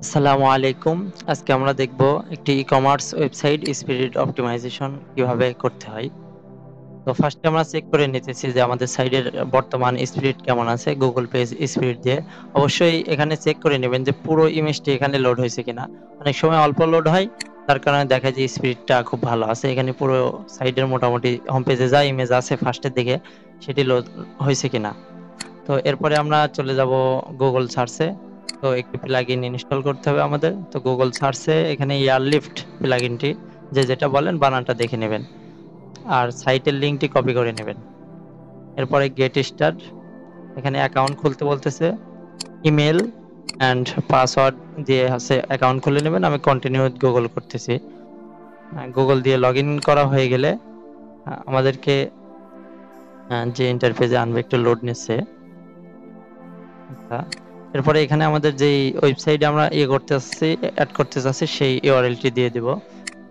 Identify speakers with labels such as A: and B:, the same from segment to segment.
A: আসসালামু আলাইকুম। আজকে আমরা দেখব একটি ই-কমার্স ওয়েবসাইট স্পিরিট অপটিমাইজেশন কিভাবে করতে হয়। তো ফার্স্টে আমরা চেক করে নিতেছি যে আমাদের সাইটের বর্তমান স্পিরিট কেমন আছে গুগল পেজ স্পিরিট দিয়ে। অবশ্যই এখানে চেক করে নেবেন যে পুরো ইমেজটি এখানে লোড হয়েছে কিনা। অনেক সময় অল্প লোড হয়, তার কারণে দেখা যায় স্পিরিটটা খুব ভালো আছে। এখানে পুরো সাইটের মোটামুটি হোম পেজে যা ইমেজ আছে ফার্স্টের দিকে সেটি লোড হয়েছে কিনা। তো এরপরে আমরা চলে যাব গুগল সার্চে। তো একটি প্লাগইন ইনস্টল করতে হবে আমাদের। তো গুগল সার্চে এখানে এয়ারলিফট প্লাগইনটি যেটা বলেন বানানটা দেখে নেবেন আর সাইটের লিঙ্কটি কপি করে নেবেন। এরপরে গেট স্টার্ট, এখানে অ্যাকাউন্ট খুলতে বলতেছে, ইমেল অ্যান্ড পাসওয়ার্ড দিয়ে হচ্ছে অ্যাকাউন্ট খুলে নেবেন। আমি কন্টিনিউ উইথ গুগল করতেছি। গুগল দিয়ে লগ ইন করা হয়ে গেলে আমাদেরকে যে ইন্টারফেসে আনবে একটু লোড নিচ্ছে। এরপরে এখানে আমাদের যেই ওয়েবসাইটে আমরা করতে চাচ্ছি অ্যাড করতে চাচ্ছি সেই ইউআরএলটি দিয়ে দিব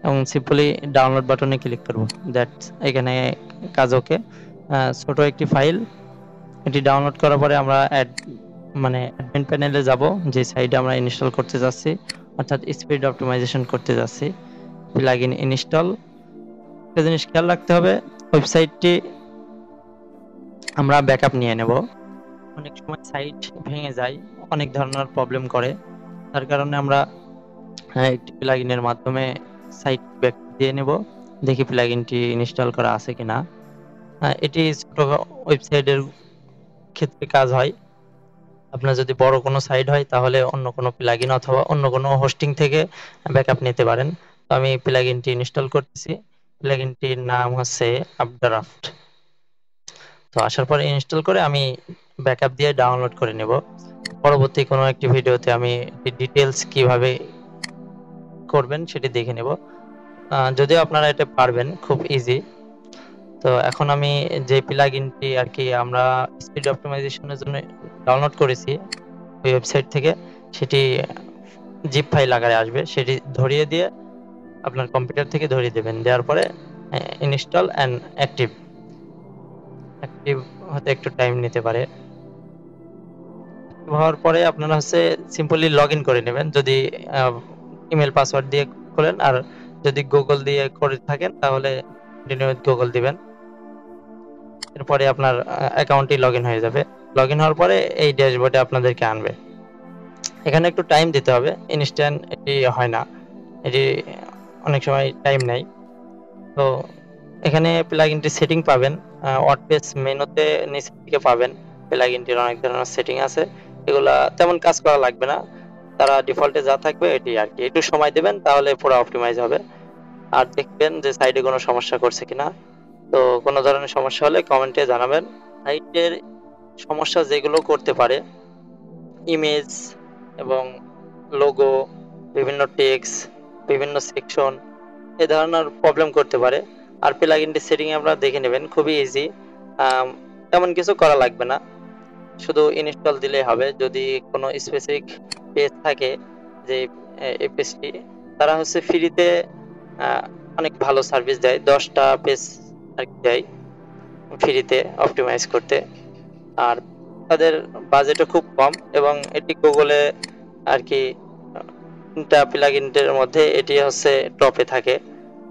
A: এবং সিম্পলি ডাউনলোড বাটনে ক্লিক করব। দ্যাটস এখানে কাজ ওকে। ছোট একটি ফাইল, এটি ডাউনলোড করার পরে আমরা অ্যাডমিন প্যানেলে যাব, যে সাইটে আমরা ইনস্টল করতে যাচ্ছি অর্থাৎ স্পিড অপটিমাইজেশন করতে যাচ্ছি। Plugin install. একটা জিনিস খেয়াল রাখতে হবে, ওয়েবসাইটটি আমরা ব্যাকআপ নিয়ে নেব। অনেক সময় সাইট ভেঙে যায়, অনেক ধরনের প্রবলেম করে, তার কারণে আমরা একটি প্লাগইনের মাধ্যমে সাইট ব্যাক দিয়ে নেব, দেখি প্লাগইনটি ইনস্টল করা আছে কিনা। এটি ছোট ওয়েবসাইটের ক্ষেত্রে কাজ হয়। আপনার যদি বড় কোনো সাইট হয় তাহলে অন্য কোনো প্লাগইন অথবা অন্য কোনো হোস্টিং থেকে ব্যাকআপ নিতে পারেন। তো আমি প্লাগইনটি ইনস্টল করতেছি। প্লাগইনটির নাম হচ্ছে আপড্রাফট। তো আসার পরে ইনস্টল করে আমি ব্যাকআপ দিয়ে ডাউনলোড করে নেব। পরবর্তী কোনো একটি ভিডিওতে আমি ডিটেলস কিভাবে করবেন সেটি দেখে নেব। যদিও আপনারা এটা পারবেন, খুব ইজি। তো এখন আমি যে প্লাগইনটি আর কি আমরা স্পিড অপটিমাইজেশনের জন্য ডাউনলোড করেছি ওই ওয়েবসাইট থেকে, সেটি জিপ ফাইল আকারে আসবে, সেটি ধরিয়ে দিয়ে আপনার কম্পিউটার থেকে ধরিয়ে দেবেন। দেওয়ার পরে ইনস্টল অ্যান্ড অ্যাক্টিভ হতে একটু টাইম নিতে পারে। হওয়ার পরে আপনারা হচ্ছে সিম্পলি লগ ইন করে নেবেন, যদি ইমেল পাসওয়ার্ড দিয়ে খোলেন, আর যদি গুগল দিয়ে করে থাকেন তাহলে কন্টিনিউ উইথ গুগল দিবেন। এরপরে আপনার অ্যাকাউন্টটি লগ ইন হয়ে যাবে। লগ ইন হওয়ার পরে এই ড্যাশবোর্ডে আপনাদেরকে আনবে। এখানে একটু টাইম দিতে হবে, ইনস্ট্যান্ট এটি হয় না, এটি অনেক সময় টাইম নেয়। তো এখানে প্লাগইনটি সেটিং পাবেন, ওয়ার্ডপ্রেস মেনুতে নিচের দিকে পাবেন। প্লাগইনটির অনেক ধরনের সেটিং আছে, এগুলা তেমন কাজ করা লাগবে না, তারা ডিফল্টে যা থাকবে এটি আর কি। একটু সময় দেবেন তাহলে পুরো অপটিমাইজ হবে। আর দেখবেন যে সাইটে কোনো সমস্যা করছে কিনা। তো কোনো ধরনের সমস্যা হলে কমেন্টে জানাবেন। সাইটের সমস্যা যেগুলো করতে পারে, ইমেজ এবং লোগো, বিভিন্ন টেক্সট, বিভিন্ন সেকশন, এই ধরনের প্রবলেম করতে পারে। আর প্লাগইনটি সেটিং আপনারা দেখে নেবেন, খুবই ইজি, তেমন কিছু করা লাগবে না, শুধু ইনস্টল দিলেই হবে। যদি কোনো স্পেসিফিক পেজ থাকে যে এই পেজটি, তারা হচ্ছে ফ্রিতে অনেক ভালো সার্ভিস দেয়, 10টা পেজ আর কি দেয় ফ্রিতে অপটিমাইজ করতে। আর তাদের বাজেটও খুব কম এবং এটি গুগলে আর কি তিনটা প্লাগইনের মধ্যে এটি হচ্ছে টপে থাকে,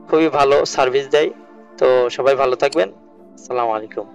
A: খুবই ভালো সার্ভিস দেয়। তো সবাই ভালো থাকবেন। আসসালামু আলাইকুম।